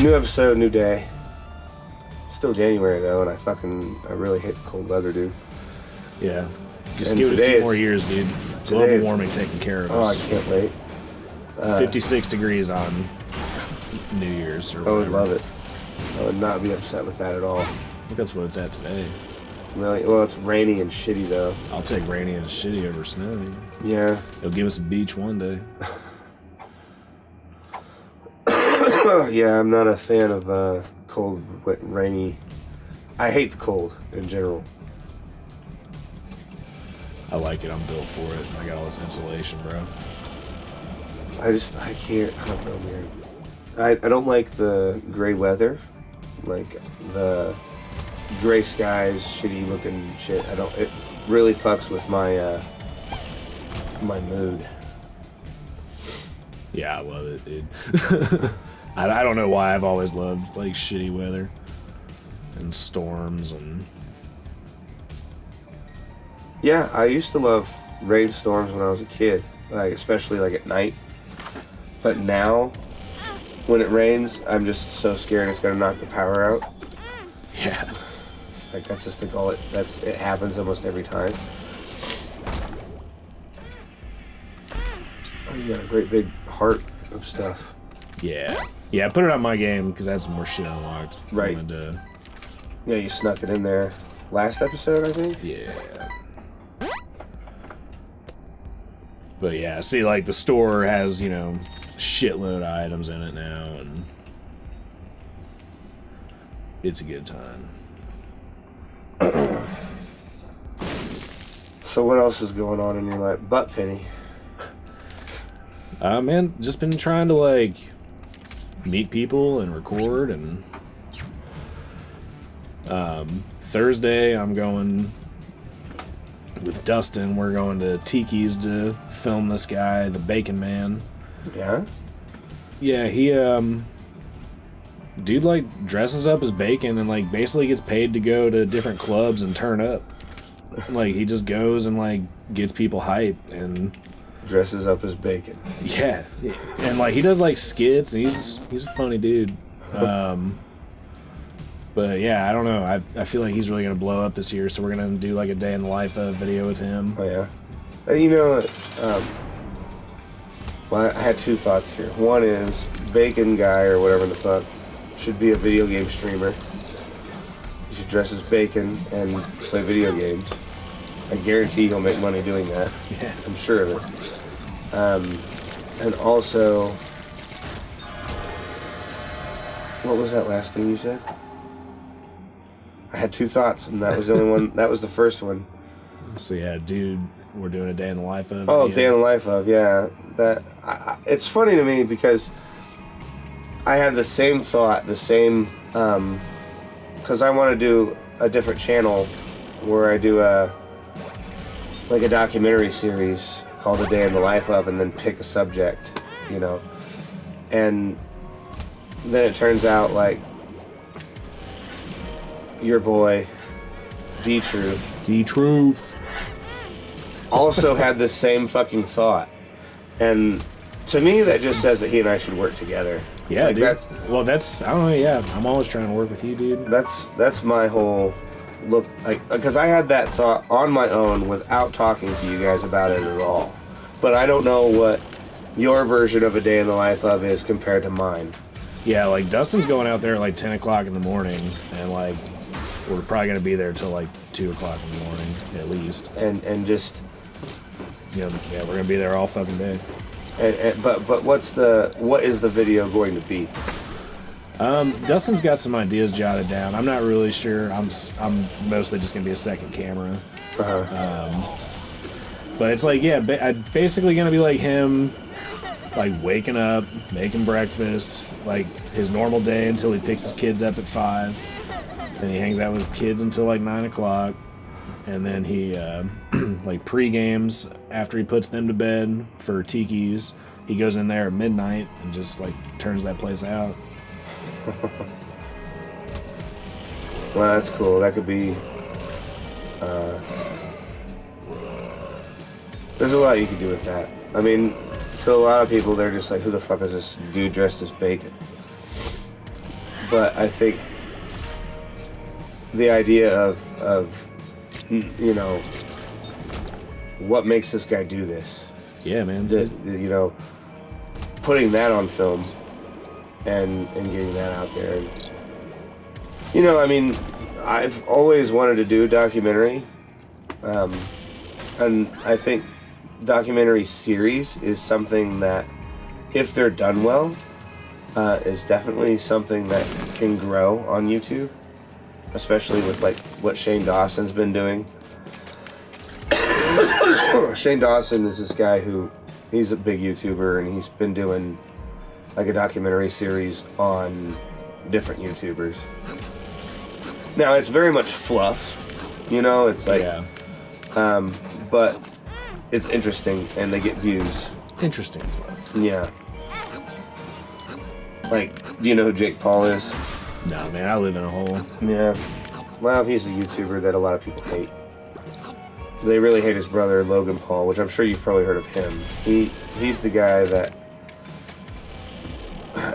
New episode, new day. Still January though, and I really hate the cold weather, dude. Yeah. Just And give it a few today more years, dude. Global warming taking care of Oh, I us. can't wait. 56 degrees on New Year's or whatever. I would love it. I would not be upset with that at all. I think that's what it's at today. Really? Well, it's rainy and shitty though. I'll take rainy and shitty over snowy. Yeah. It'll give us a beach one day. Yeah, I'm not a fan of cold, wet, rainy. I hate the cold in general. I like it. I'm built for it. I got all this insulation, bro. I can't. I don't know, man. I don't like the gray weather, like the gray skies, shitty looking shit. It really fucks with my my mood. Yeah, I love it, dude. I don't know why I've always loved like shitty weather and storms and. Yeah, I used to love rainstorms when I was a kid, like especially like at night. But now, when it rains, I'm just so scared it's gonna knock the power out. Yeah. Like that's just like all it happens almost every time. Oh, you got a great big heart of stuff. Yeah. Yeah, I put it on my game because I had some more shit unlocked. Right. Yeah, you snuck it in there. Last episode, I think? Yeah. But yeah, see, like, the store has, you know, shitload of items in it now, and it's a good time. So what else is going on in your life? Butt Penny. Man, just been trying to, like, meet people and record, and Thursday I'm going with Dustin. We're going to Tiki's to film this guy, the Bacon Man. Yeah? Yeah, he dude like dresses up as bacon and like basically gets paid to go to different clubs and turn up. Like he just goes and like gets people hype and Dresses up as bacon. yeah. And like he does like skits and he's a funny dude. But yeah, I don't know. I feel like he's really gonna blow up this year, so we're gonna do like a day in the life video with him. Oh yeah. And you know, well, I had two thoughts here. One is Bacon Guy or whatever the fuck should be a video game streamer. He should dress as bacon and play video games. I guarantee he'll make money doing that. Yeah. I'm sure of it. And also, what was that last thing you said? I had two thoughts, and that was the only one. That was the first one. So yeah, dude, we're doing a day in the life of. Oh, day in the life of, yeah. It's funny to me because I had the same thought, because I want to do a different channel where I do a documentary series called A Day in the Life of, and then pick a subject, you know. And then it turns out like your boy D-Truth also had this same fucking thought, and to me that just says that he and I should work together. Yeah, like, dude. That's I don't know. Yeah, I'm always trying to work with you, dude. that's my whole look, like, because I had that thought on my own without talking to you guys about it at all. But I don't know what your version of A Day in the Life of is compared to mine. Yeah, like Dustin's going out there at like 10 o'clock in the morning, and like we're probably gonna be there till like 2 o'clock in the morning at least. And just, you know, yeah, we're gonna be there all fucking day. but what is the video going to be? Dustin's got some ideas jotted down. I'm not really sure. I'm mostly just gonna be a second camera. But it's like, yeah, basically gonna be like him, like waking up, making breakfast, like his normal day until he picks his kids up at 5. Then he hangs out with his kids until like 9 o'clock, and then he like pre-games after he puts them to bed for Tiki's. He goes in there at midnight and just like turns that place out. Well, that's cool. That could be. There's a lot you could do with that. I mean, to a lot of people, they're just like, "Who the fuck is this dude dressed as bacon?" but I think the idea of you know, what makes this guy do this? Yeah, man. You know, putting that on film and getting that out there. And, you know, I mean, I've always wanted to do a documentary, and I think documentary series is something that, if they're done well, is definitely something that can grow on YouTube, especially with like what Shane Dawson's been doing. Shane Dawson is this guy who, he's a big YouTuber, and he's been doing like a documentary series on different YouTubers. Now it's very much fluff, you know, it's like, but it's interesting and they get views. Interesting fluff. Yeah. Like, do you know who Jake Paul is? No, man, I live in a hole. Yeah. Well, he's a YouTuber that a lot of people hate. They really hate his brother, Logan Paul, which I'm sure you've probably heard of him. He's the guy that,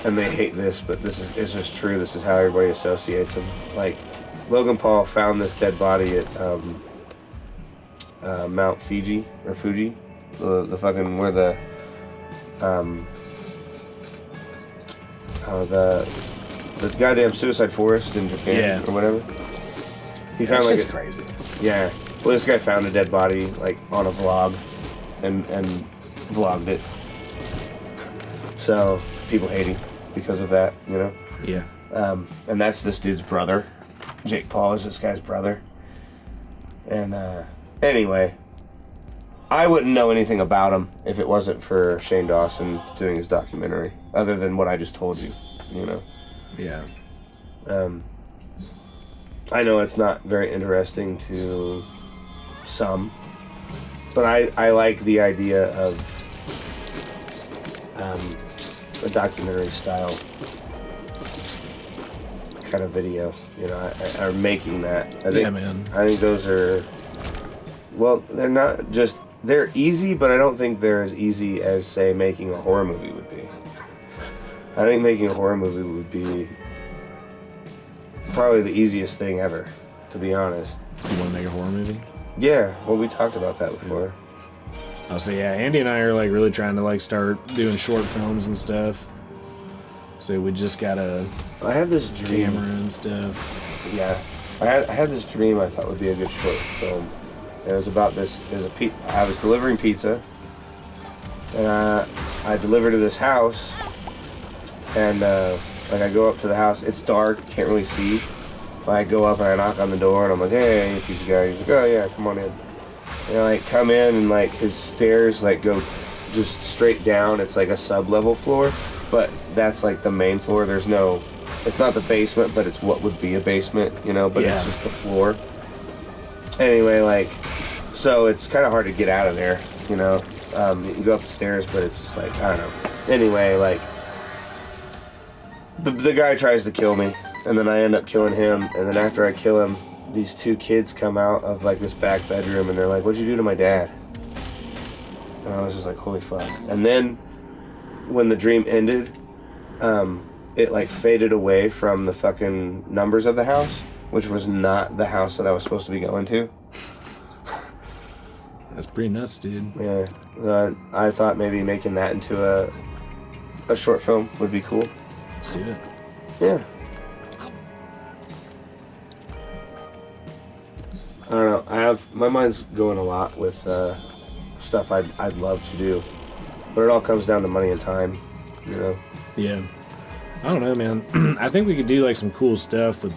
and they hate this, but it's just true. This is how everybody associates him. Like, Logan Paul found this dead body at Mount Fuji, the fucking, where the goddamn suicide forest in Japan, or whatever. He found like crazy. Yeah. Well, this guy found a dead body like on a vlog, and vlogged it. So people hate him because of that, you know. Yeah. And that's this dude's brother. Jake Paul is this guy's brother. And anyway, I wouldn't know anything about him if it wasn't for Shane Dawson doing his documentary, other than what I just told you, you know. Yeah. I know it's not very interesting to some, but I like the idea of a documentary style kind of video, you know, or making that. I think, man. I think those are, well, they're not just, they're easy, but I don't think they're as easy as, say, making a horror movie would be. I think making a horror movie would be probably the easiest thing ever, to be honest. You want to make a horror movie? Yeah, well, we talked about that before. I'll say, yeah, Andy and I are like really trying to like start doing short films and stuff. So we just got a I had this dream. camera and stuff. Yeah, I had this dream I thought would be a good short film. It was about this. I was delivering pizza, and I delivered to this house, and like I go up to the house. It's dark, can't really see. I go up and I knock on the door, and I'm like, "Hey, pizza guy." He's like, "Oh yeah, come on in." And I like come in, and like his stairs like go just straight down. It's like a sub-level floor, but that's like the main floor. There's no, it's not the basement, but it's what would be a basement, you know, but it's just the floor. Anyway, like, so it's kind of hard to get out of there, you know. You can go up the stairs, but it's just like, I don't know. Anyway, like, the guy tries to kill me, and then I end up killing him, and then after I kill him, these two kids come out of like this back bedroom, and they're like, "What'd you do to my dad?" And I was just like, holy fuck. And then when the dream ended, it like faded away from the fucking numbers of the house, which was not the house that I was supposed to be going to. That's pretty nuts, dude. Yeah. I thought maybe making that into a short film would be cool. Let's do it. Yeah. I don't know. My mind's going a lot with stuff I'd love to do, but it all comes down to money and time, you know. Yeah. I don't know, man. I think we could do like some cool stuff with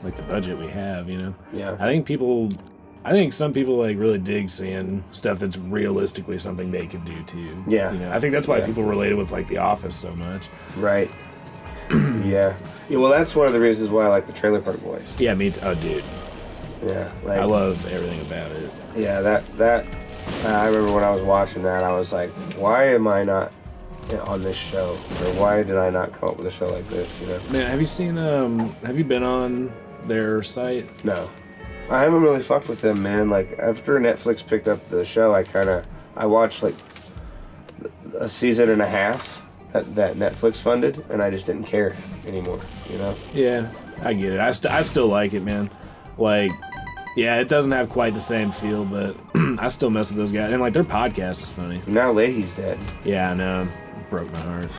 like the budget we have, you know. Yeah. I think some people like really dig seeing stuff that's realistically something they can do too. Yeah. You know, I think that's why people related with like The Office so much. Right. Yeah. Well, that's one of the reasons why I like the Trailer Park Boys. Yeah, me too. Oh, dude. Yeah. Like, I love everything about it. Yeah, that I remember when I was watching that, I was like, why am I not on this show? Or why did I not come up with a show like this, you know? Man, have you been on their site? No. I haven't really fucked with them, man. Like, after Netflix picked up the show, I watched like a season and a half, that Netflix funded, and I just didn't care anymore. You know? Yeah, I get it. I still like it, man. Like, yeah, it doesn't have quite the same feel, but I still mess with those guys. And, like, their podcast is funny. Now Leahy's dead. Yeah, I know. It broke my heart.